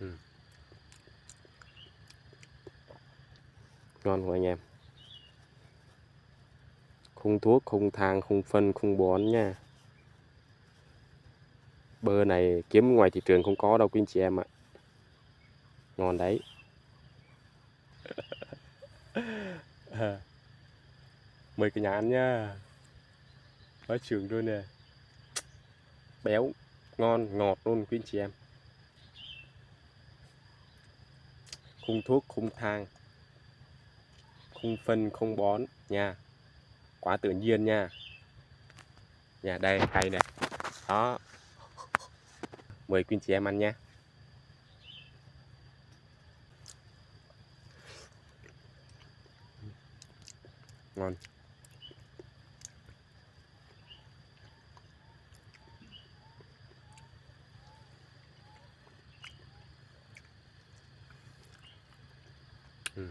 Ừ. Ngon của anh em. Không thuốc, không thang, không phân, không bón nha. Bơ này kiếm ngoài thị trường không có đâu quý anh chị em ạ. Ngon đấy. Mời cả nhà ăn nha. Quá trường luôn nè. Béo, ngon, ngọt luôn quý anh chị em. Không thuốc, không thang, không phân, không bón nha. Quá tự nhiên nha. Nhà đây, hay nè. Đó. Mời quý anh chị em ăn nha. Ngon. Ừ.